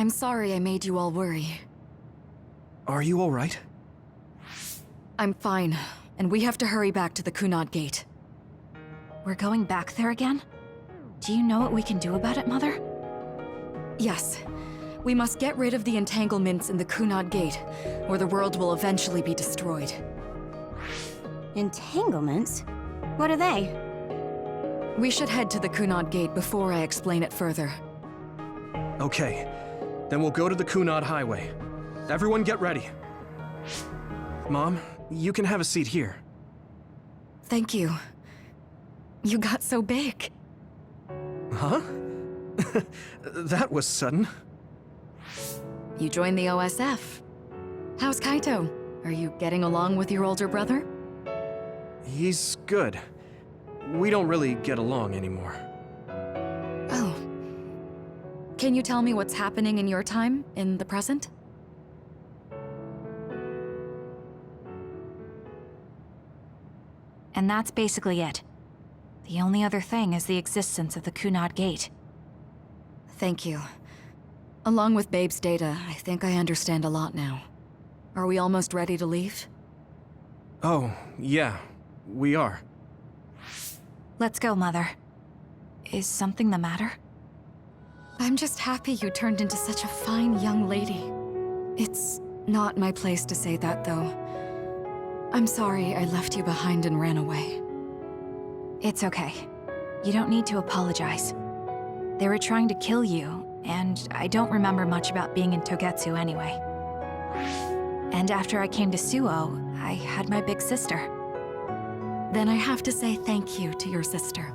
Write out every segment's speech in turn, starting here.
I'm sorry I made you all worry. Are you all right? I'm fine, and we have to hurry back to the Kunad Gate. We're going back there again? Do you know what we can do about it, Mother? Yes. We must get rid of the entanglements in the Kunad Gate, or the world will eventually be destroyed. Entanglements? What are they? We should head to the Kunad Gate before I explain it further. Okay. Then we'll go to the Kunad Highway. Everyone get ready. Mom, you can have a seat here. Thank you. You got so big. Huh? That was sudden. You joined the OSF. How's Kaito? Are you getting along with your older brother? He's good. We don't really get along anymore. Oh. Can you tell me what's happening in your time, in the present? And that's basically it. The only other thing is the existence of the Kunad Gate. Thank you. Along with Babe's data, I think I understand a lot now. Are we almost ready to leave? Oh, yeah. We are. Let's go, Mother. Is something the matter? I'm just happy you turned into such a fine young lady. It's not my place to say that, though. I'm sorry I left you behind and ran away. It's okay. You don't need to apologize. They were trying to kill you, and I don't remember much about being in Togetsu anyway. And after I came to Suo, I had my big sister. Then I have to say thank you to your sister.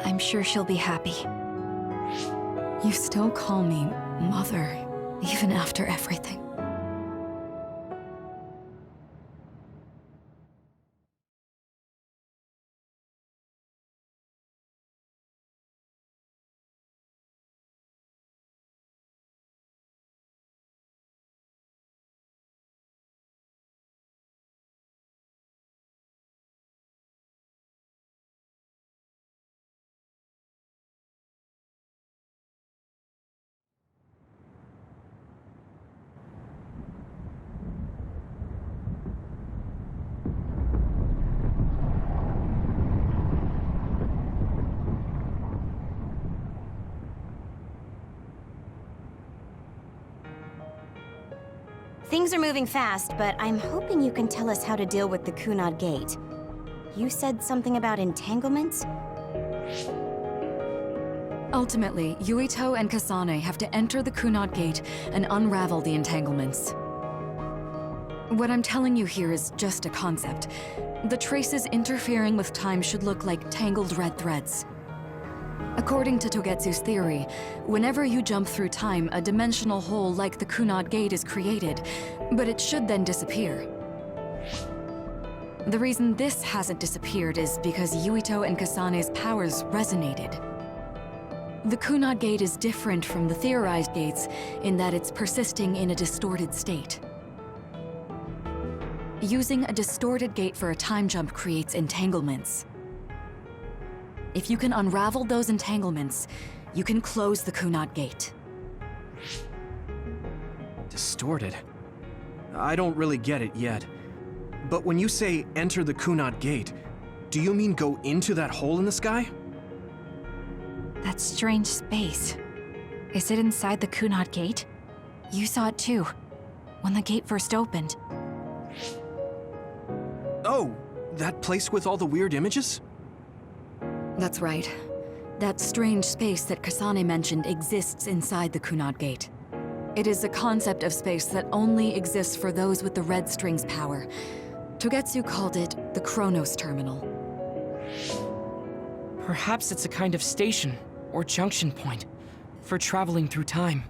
I'm sure she'll be happy. You still call me Mother, even after everything. Things are moving fast, but I'm hoping you can tell us how to deal with the Kunad Gate. You said something about entanglements? Ultimately, Yuito and Kasane have to enter the Kunad Gate and unravel the entanglements. What I'm telling you here is just a concept. The traces interfering with time should look like tangled red threads. According to Togetsu's theory, whenever you jump through time, a dimensional hole like the Kunad Gate is created, but it should then disappear. The reason this hasn't disappeared is because Yuito and Kasane's powers resonated. The Kunad Gate is different from the theorized gates in that it's persisting in a distorted state. Using a distorted gate for a time jump creates entanglements. If you can unravel those entanglements, you can close the Kunad Gate. Distorted? I don't really get it yet. But when you say enter the Kunad Gate, do you mean go into that hole in the sky? That strange space. Is it inside the Kunad Gate? You saw it too, when the gate first opened. Oh, that place with all the weird images? That's right. That strange space that Kasane mentioned exists inside the Kunad Gate. It is a concept of space that only exists for those with the red string's power. Togetsu called it the Chronos Terminal. Perhaps it's a kind of station, or junction point, for traveling through time.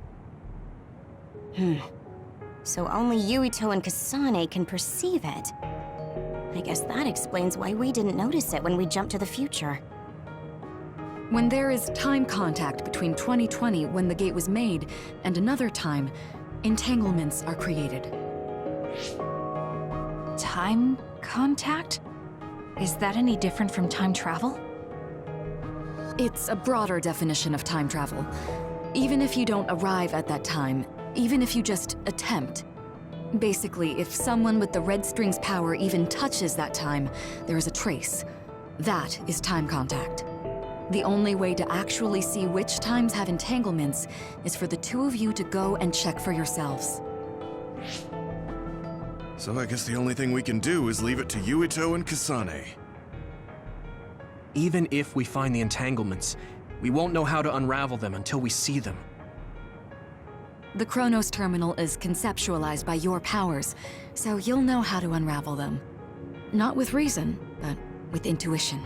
So only Yuito and Kasane can perceive it. I guess that explains why we didn't notice it when we jumped to the future. When there is time contact between 2020, when the gate was made, and another time, entanglements are created. Time contact? Is that any different from time travel? It's a broader definition of time travel. Even if you don't arrive at that time, even if you just attempt. Basically, if someone with the red string's power even touches that time, there is a trace. That is time contact. The only way to actually see which times have entanglements is for the two of you to go and check for yourselves. So I guess the only thing we can do is leave it to Yuito and Kasane. Even if we find the entanglements, we won't know how to unravel them until we see them. The Chronos Terminal is conceptualized by your powers, so you'll know how to unravel them. Not with reason, but with intuition.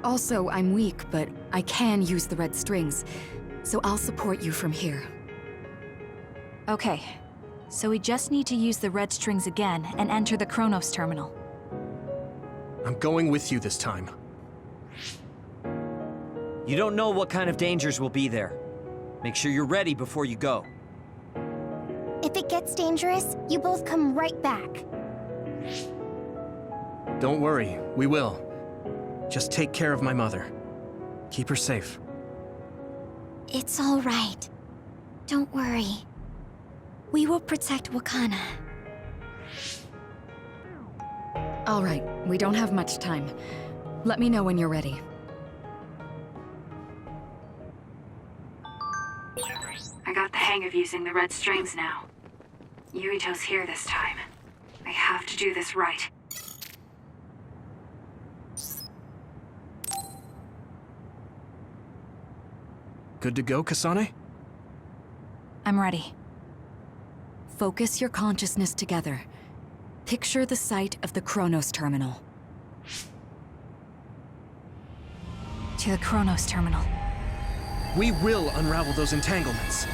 Also, I'm weak, but I can use the red strings, so I'll support you from here. Okay, so we just need to use the red strings again and enter the Chronos Terminal. I'm going with you this time. You don't know what kind of dangers will be there. Make sure you're ready before you go. If it gets dangerous, you both come right back. Don't worry, we will. Just take care of my mother. Keep her safe. It's all right. Don't worry. We will protect Wakana. All right, we don't have much time. Let me know when you're ready. I got the hang of using the red strings now. Yuito's here this time. I have to do this right. Good to go, Kasane? I'm ready. Focus your consciousness together. Picture the site of the Chronos Terminal. To the Chronos Terminal. We will unravel those entanglements.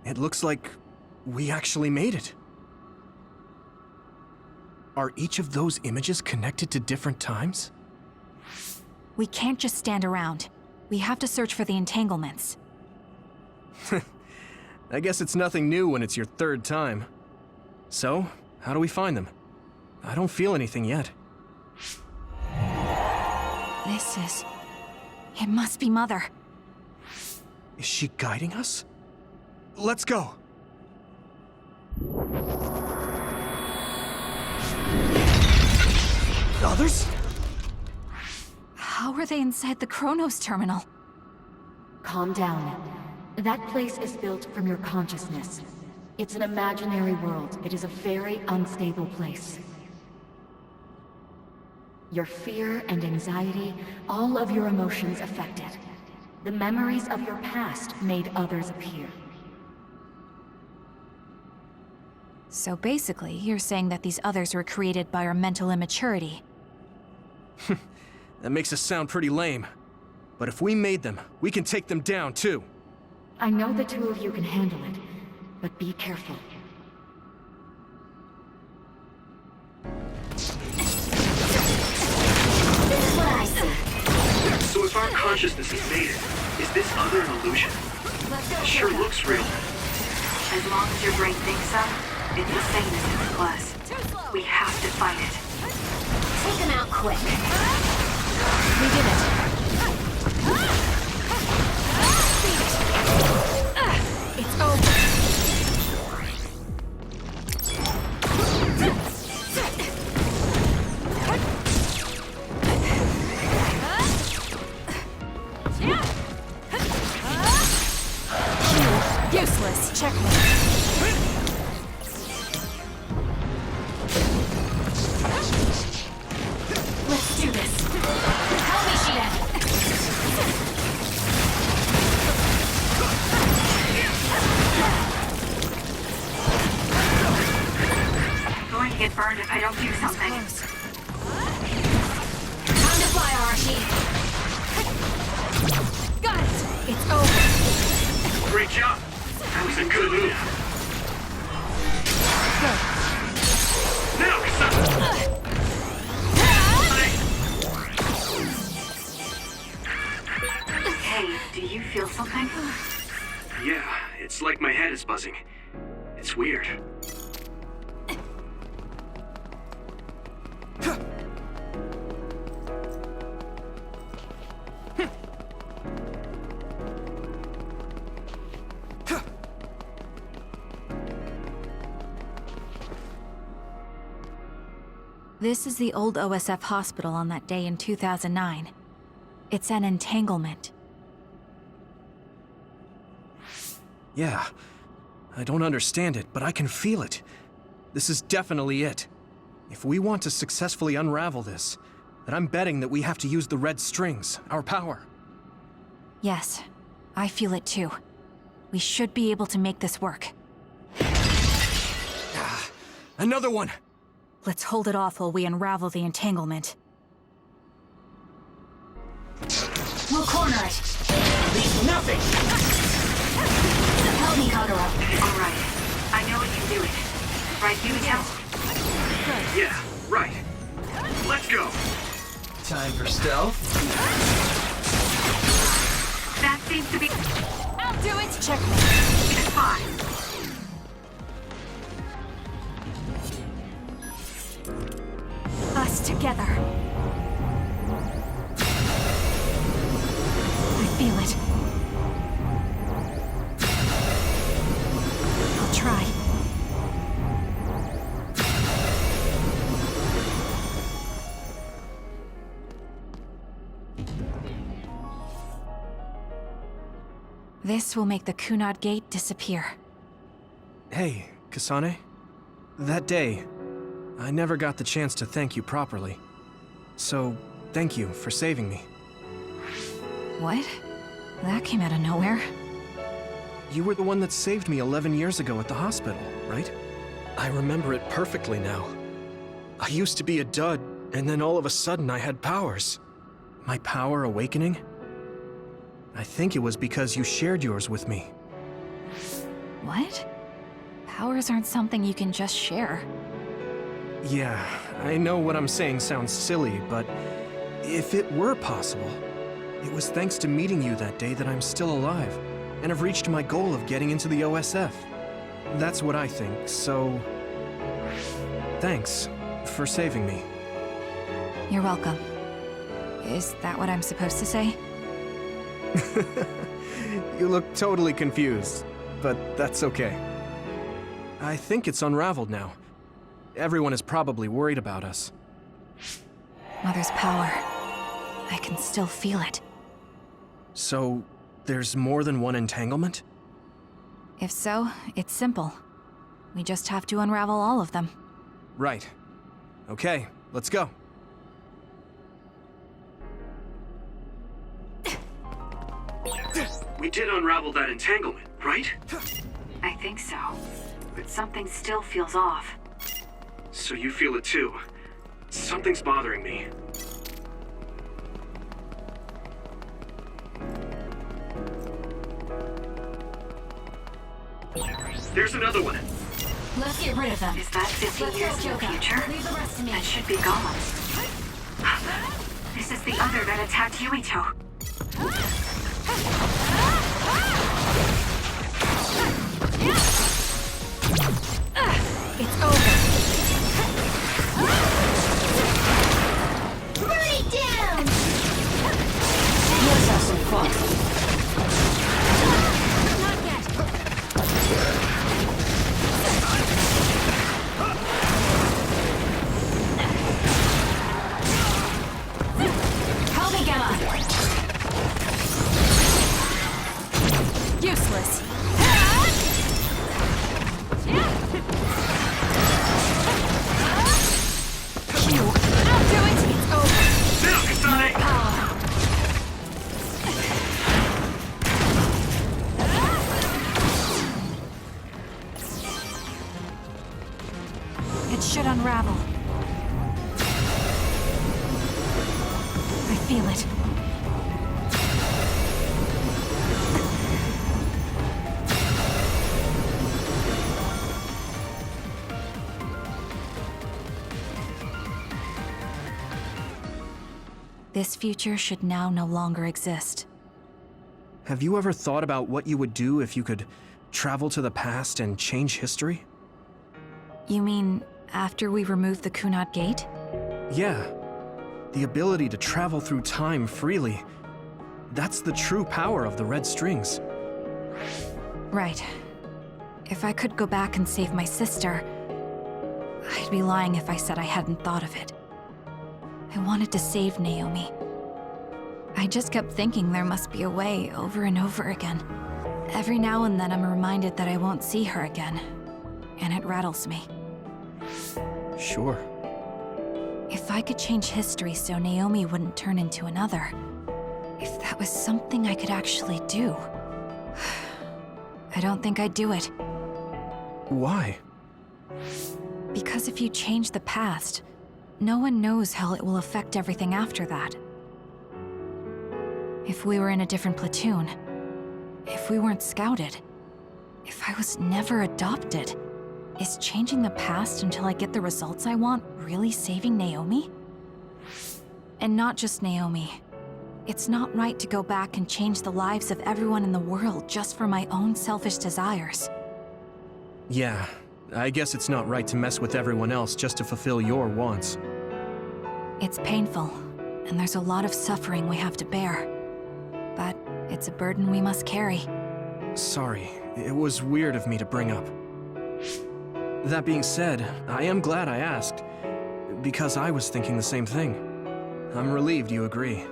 It looks like we actually made it. Are each of those images connected to different times? We can't just stand around. We have to search for the entanglements. I guess it's nothing new when it's your third time. So, how do we find them? I don't feel anything yet. This is... It must be Mother. Is she guiding us? Let's go! Others? How are they inside the Chronos Terminal? Calm down. That place is built from your consciousness. It's an imaginary world. It is a very unstable place. Your fear and anxiety, all of your emotions affected. The memories of your past made others appear. So basically, you're saying that these others were created by our mental immaturity. That makes us sound pretty lame. But if we made them, we can take them down too. I know the two of you can handle it, but be careful. This is what I see. So if our consciousnesses made it, is this other an illusion? It sure looks real. As long as your brain thinks so, it's the same as in the class. We have to fight it. Take them out quick. We did it. It's over. Useless. Checkmate. Let's do this. Help me, Shida. I'm going to get burned if I don't do something. Time to fly, Arashi. Got Good job. That was a good move. Now, Kasane! Hey, do you feel something? Yeah, it's like my head is buzzing. It's weird. This is the old OSF hospital on that day in 2009. It's an entanglement. Yeah. I don't understand it, but I can feel it. This is definitely it. If we want to successfully unravel this, then I'm betting that we have to use the red strings, our power. Yes, I feel it too. We should be able to make this work. Another one! Let's hold it off while we unravel the entanglement. We'll corner it. Leave nothing! Help me, Kagura. All right. I know we can do it. Right, Yuito? Yeah, right. Let's go! Time for stealth. That seems to be... I'll do it! Checkmate. It's fine. Us together. I feel it. I'll try. This will make the Kunad gate disappear. Hey, Kasane. That day, I never got the chance to thank you properly. So, thank you for saving me. What? That came out of nowhere. You were the one that saved me 11 years ago at the hospital, right? I remember it perfectly now. I used to be a dud, and then all of a sudden I had powers. My power awakening? I think it was because you shared yours with me. What? Powers aren't something you can just share. Yeah, I know what I'm saying sounds silly, but if it were possible, it was thanks to meeting you that day that I'm still alive, and have reached my goal of getting into the OSF. That's what I think, so... thanks for saving me. You're welcome. Is that what I'm supposed to say? You look totally confused, but that's okay. I think it's unraveled now. Everyone is probably worried about us. Mother's power. I can still feel it. So, there's more than one entanglement? If so, it's simple. We just have to unravel all of them. Right. Okay, let's go. We did unravel that entanglement, right? I think so. But something still feels off. So you feel it too. Something's bothering me. There's another one. Let's get rid of them. Is that 50 Let's years go, in the Joka. future? Leave the rest to me. That should be gone. This is the other that attacked Yuito. It's over. Burn it down! Let's have some fun. Not yet. Help me, Gamma. Useless. I'll do it. It's over. Now, Kasane! It should unravel. I feel it. This future should now no longer exist. Have you ever thought about what you would do if you could travel to the past and change history? You mean after we remove the Kunad Gate? Yeah. The ability to travel through time freely. That's the true power of the red strings. Right. If I could go back and save my sister, I'd be lying if I said I hadn't thought of it. I wanted to save Naomi. I just kept thinking there must be a way over and over again. Every now and then I'm reminded that I won't see her again, and it rattles me. Sure. If I could change history so Naomi wouldn't turn into another, if that was something I could actually do, I don't think I'd do it. Why? Because if you change the past, no one knows how it will affect everything after that. If we were in a different platoon, if we weren't scouted, if I was never adopted, is changing the past until I get the results I want really saving Naomi? And not just Naomi. It's not right to go back and change the lives of everyone in the world just for my own selfish desires. Yeah, I guess it's not right to mess with everyone else just to fulfill your wants. It's painful, and there's a lot of suffering we have to bear. But it's a burden we must carry. Sorry, it was weird of me to bring up. That being said, I am glad I asked, because I was thinking the same thing. I'm relieved you agree.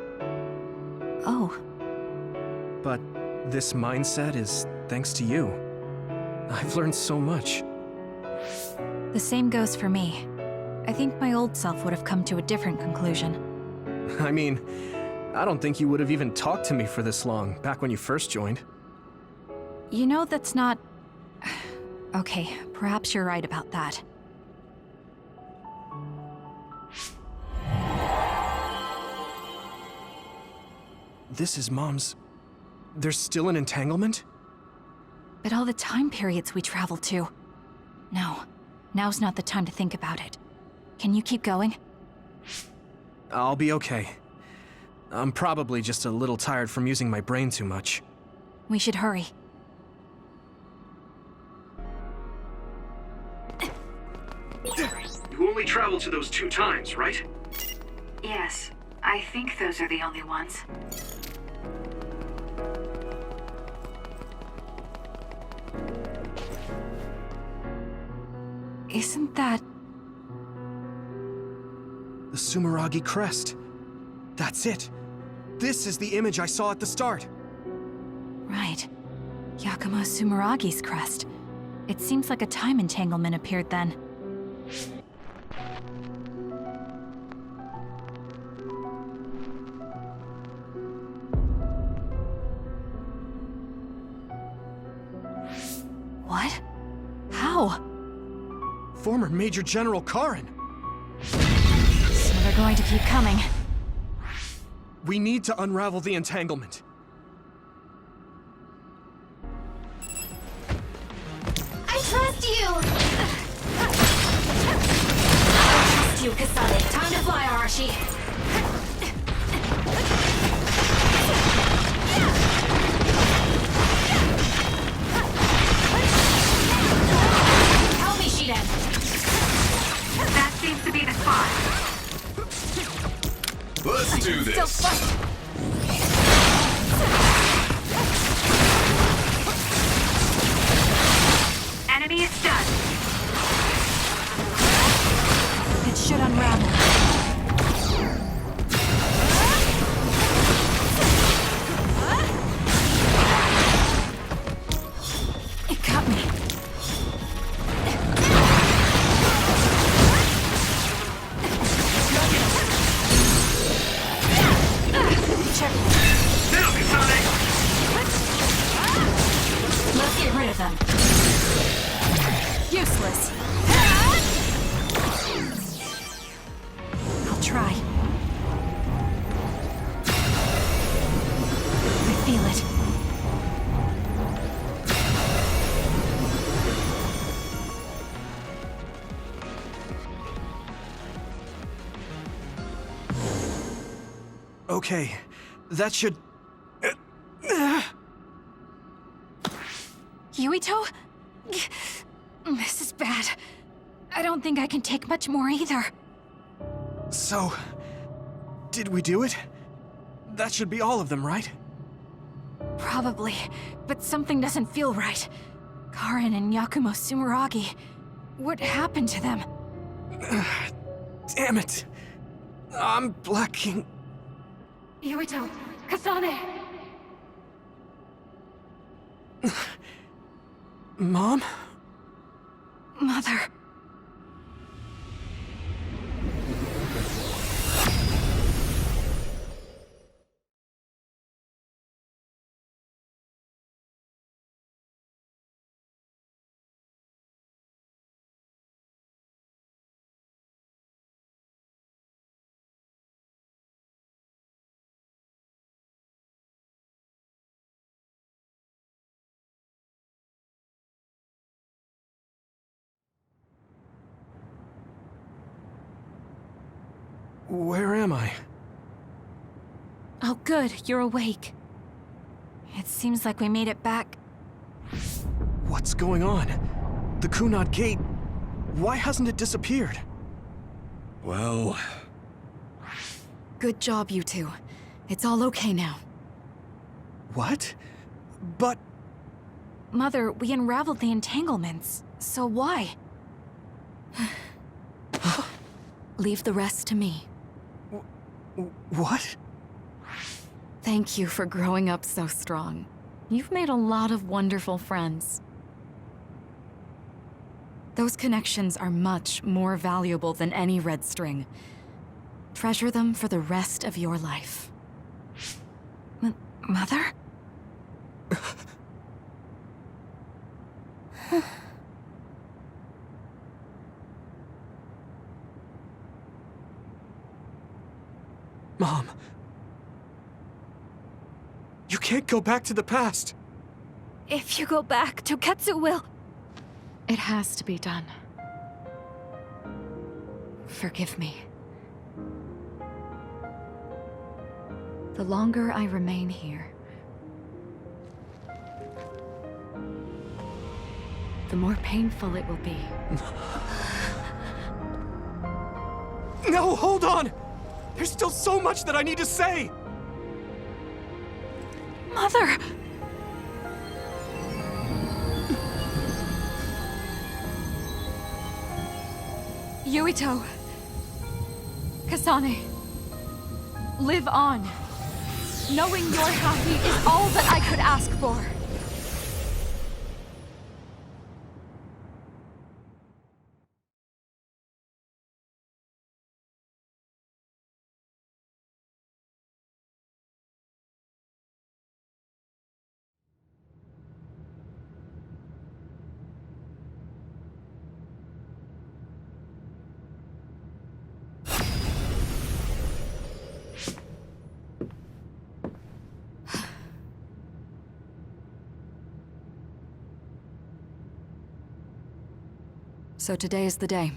Oh. But this mindset is thanks to you. I've learned so much. The same goes for me. I think my old self would have come to a different conclusion. I mean, I don't think you would have even talked to me for this long, back when you first joined. You know, that's not... Okay, perhaps you're right about that. This is Mom's... There's still an entanglement? But all the time periods we traveled to... No, now's not the time to think about it. Can you keep going? I'll be okay. I'm probably just a little tired from using my brain too much. We should hurry. You only traveled to those 2 times, right? Yes, I think those are the only ones. Isn't that... The Sumeragi crest. That's it. This is the image I saw at the start. Right. Yakumo Sumeragi's crest. It seems like a time entanglement appeared then. What? How? Former Major General Karin. So they're going to keep coming. We need to unravel the entanglement. I trust you! I trust you, Kasane. Time to fly, Arashi. Help me, Shiden. That seems to be the spot. Let's do this. Enemy is stunned. It should unravel. It got me. Check. Now, Kasane! Let's get rid of them. Useless. I'll try. I feel it. Okay, that should... Yuito? This is bad. I don't think I can take much more either. So... did we do it? That should be all of them, right? Probably, but something doesn't feel right. Karen and Yakumo Sumeragi. What happened to them? Damn it! I'm blacking... Yuito! Kasane! Mom? Mother... Where am I? Oh good, you're awake. It seems like we made it back. What's going on? The Kunad Gate... why hasn't it disappeared? Well... Good job, you two. It's all okay now. What? But... Mother, we unraveled the entanglements. So why? Leave the rest to me. What? Thank you for growing up so strong. You've made a lot of wonderful friends. Those connections are much more valuable than any red string. Treasure them for the rest of your life. Mother? Mom. You can't go back to the past. If you go back, Toketsu will... It has to be done. Forgive me. The longer I remain here, the more painful it will be. No, hold on! There's still so much that I need to say! Mother! Yuito. Kasane. Live on. Knowing you're happy is all that I could ask for. So today is the day.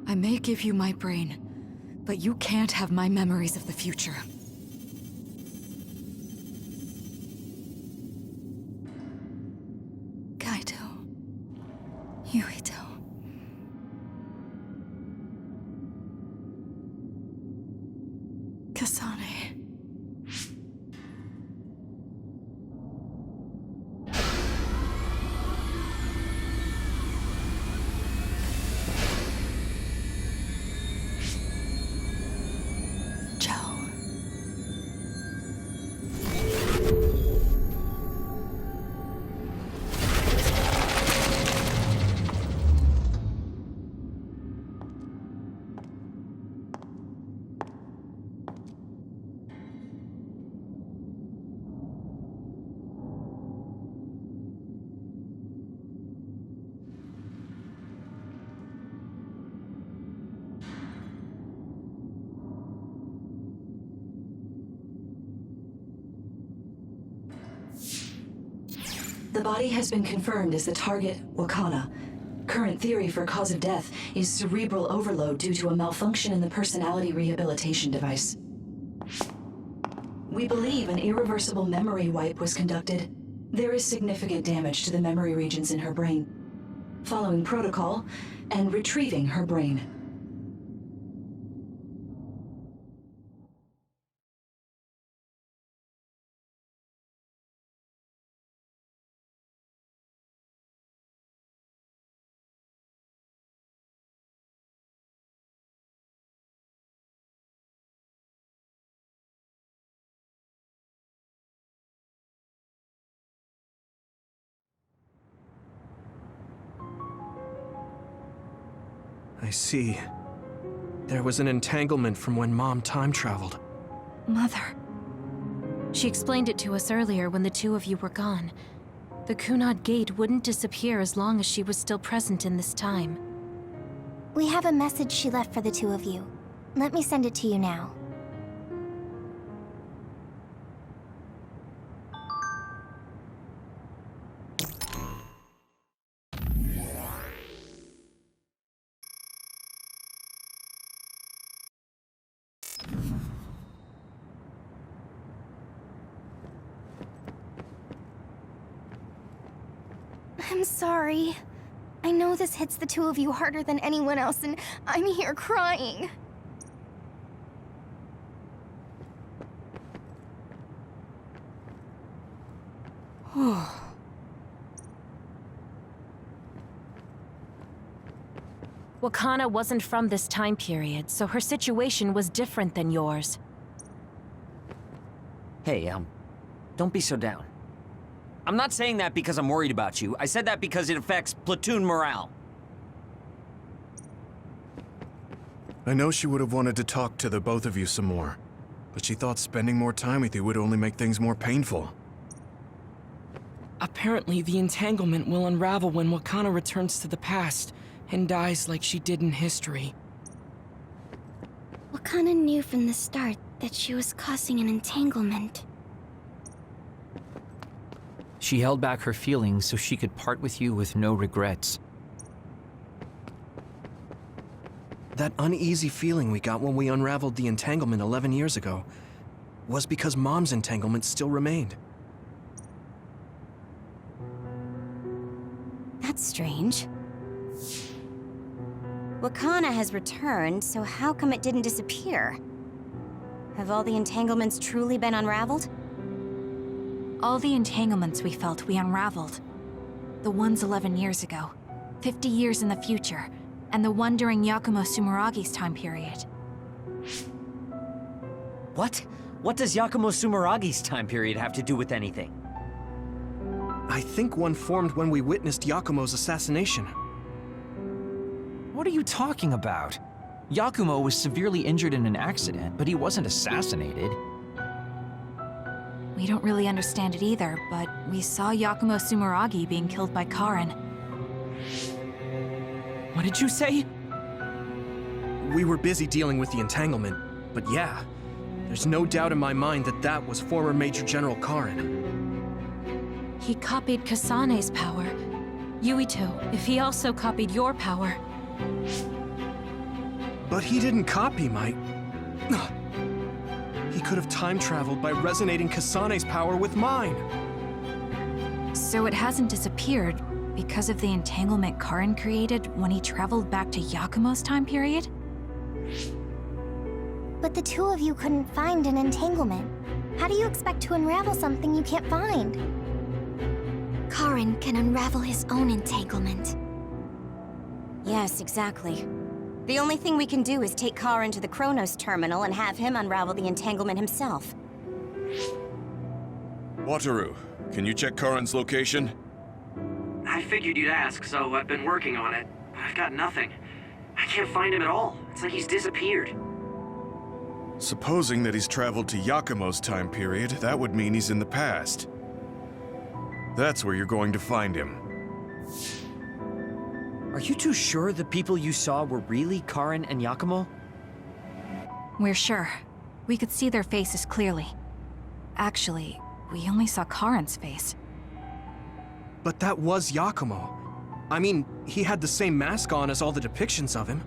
I may give you my brain, but you can't have my memories of the future. Kaito. Yuito. Kasane. The body has been confirmed as the target, Wakana. Current theory for cause of death is cerebral overload due to a malfunction in the personality rehabilitation device. We believe an irreversible memory wipe was conducted. There is significant damage to the memory regions in her brain. Following protocol and retrieving her brain. I see. There was an entanglement from when Mom time traveled. Mother. She explained it to us earlier when the two of you were gone. The Kunad Gate wouldn't disappear as long as she was still present in this time. We have a message she left for the two of you. Let me send it to you now. I'm sorry. I know this hits the two of you harder than anyone else, and I'm here crying. Wakana wasn't from this time period, so her situation was different than yours. Hey, don't be so down. I'm not saying that because I'm worried about you. I said that because it affects platoon morale. I know she would have wanted to talk to the both of you some more, but she thought spending more time with you would only make things more painful. Apparently, the entanglement will unravel when Wakana returns to the past and dies like she did in history. Wakana knew from the start that she was causing an entanglement. She held back her feelings so she could part with you with no regrets. That uneasy feeling we got when we unraveled the entanglement 11 years ago was because Mom's entanglement still remained. That's strange. Wakana has returned, so how come it didn't disappear? Have all the entanglements truly been unraveled? All the entanglements we felt we unraveled. The ones 11 years ago, 50 years in the future, and the one during Yakumo Sumeragi's time period. What? What does Yakumo Sumeragi's time period have to do with anything? I think one formed when we witnessed Yakumo's assassination. What are you talking about? Yakumo was severely injured in an accident, but he wasn't assassinated. We don't really understand it either, but we saw Yakumo Sumeragi being killed by Karin. What did you say? We were busy dealing with the entanglement, but yeah, there's no doubt in my mind that that was former Major General Karin. He copied Kasane's power. Yuito, if he also copied your power. But he didn't copy my... He could have time-traveled by resonating Kasane's power with mine. So it hasn't disappeared because of the entanglement Karin created when he traveled back to Yakumo's time period? But the two of you couldn't find an entanglement. How do you expect to unravel something you can't find? Karin can unravel his own entanglement. Yes, exactly. The only thing we can do is take Karin to the Chronos terminal and have him unravel the entanglement himself. Wataru, can you check Karin's location? I figured you'd ask, so I've been working on it. But I've got nothing. I can't find him at all. It's like he's disappeared. Supposing that he's traveled to Yakumo's time period, that would mean he's in the past. That's where you're going to find him. Are you two sure the people you saw were really Karin and Yakumo? We're sure. We could see their faces clearly. Actually, we only saw Karin's face. But that was Yakumo. I mean, he had the same mask on as all the depictions of him.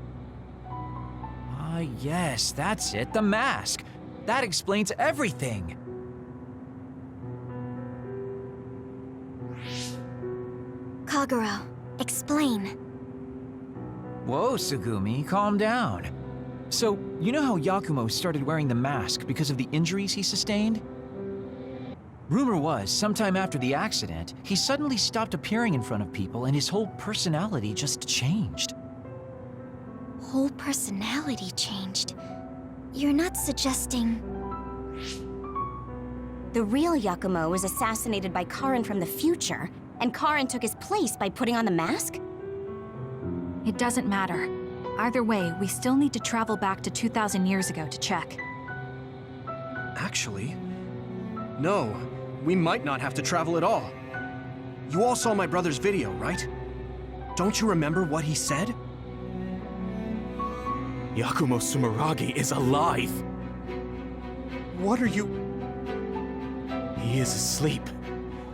Ah, yes, that's it, the mask. That explains everything. Kagero, explain. Whoa, Tsugumi, calm down. So, you know how Yakumo started wearing the mask because of the injuries he sustained? Rumor was, sometime after the accident, he suddenly stopped appearing in front of people and his whole personality just changed. Whole personality changed. You're not suggesting... The real Yakumo was assassinated by Karin from the future, and Karin took his place by putting on the mask? It doesn't matter. Either way, we still need to travel back to 2,000 years ago to check. Actually, no. We might not have to travel at all. You all saw my brother's video, right? Don't you remember what he said? Yakumo Sumeragi is alive! What are you... He is asleep,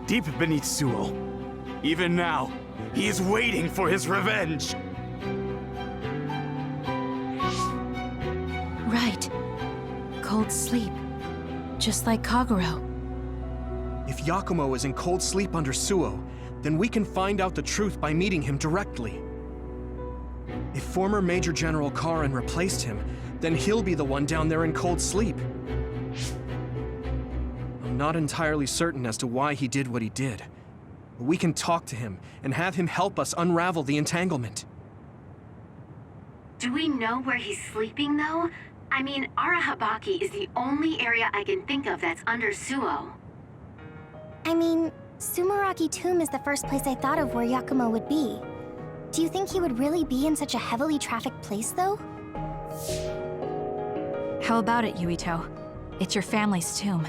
deep beneath Suo. Even now, he is waiting for his revenge! Right. Cold sleep. Just like Kagero. If Yakumo is in cold sleep under Suo, then we can find out the truth by meeting him directly. If former Major General Karin replaced him, then he'll be the one down there in cold sleep. I'm not entirely certain as to why he did what he did, but we can talk to him and have him help us unravel the entanglement. Do we know where he's sleeping, though? I mean, Arahabaki is the only area I can think of that's under Suo. I mean, Sumeragi Tomb is the first place I thought of where Yakumo would be. Do you think he would really be in such a heavily trafficked place, though? How about it, Yuito? It's your family's tomb.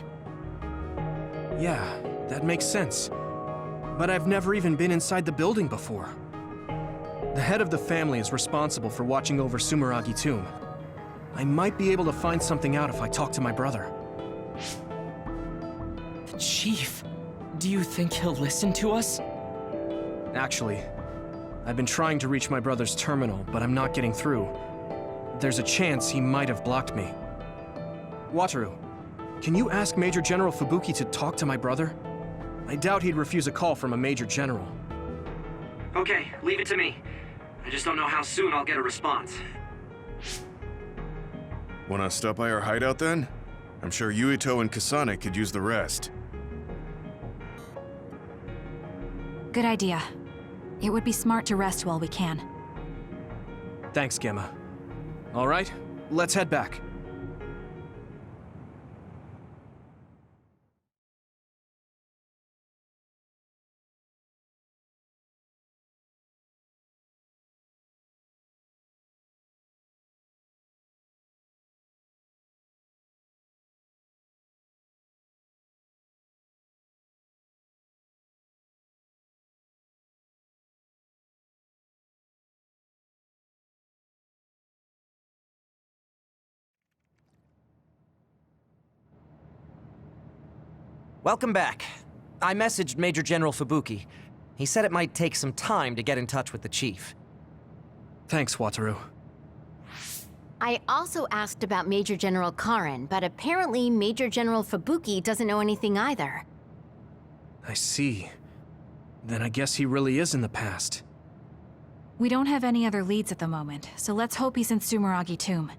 Yeah, that makes sense. But I've never even been inside the building before. The head of the family is responsible for watching over Sumeragi Tomb. I might be able to find something out if I talk to my brother. The Chief. Do you think he'll listen to us? Actually, I've been trying to reach my brother's terminal, but I'm not getting through. There's a chance he might have blocked me. Wataru, can you ask Major General Fubuki to talk to my brother? I doubt he'd refuse a call from a Major General. Okay, leave it to me. I just don't know how soon I'll get a response. Wanna stop by our hideout then? I'm sure Yuito and Kasane could use the rest. Good idea. It would be smart to rest while we can. Thanks, Gemma. All right, let's head back. Welcome back. I messaged Major General Fubuki. He said it might take some time to get in touch with the Chief. Thanks, Wataru. I also asked about Major General Karin, but apparently Major General Fubuki doesn't know anything either. I see. Then I guess he really is in the past. We don't have any other leads at the moment, so let's hope he's in Sumeragi Tomb.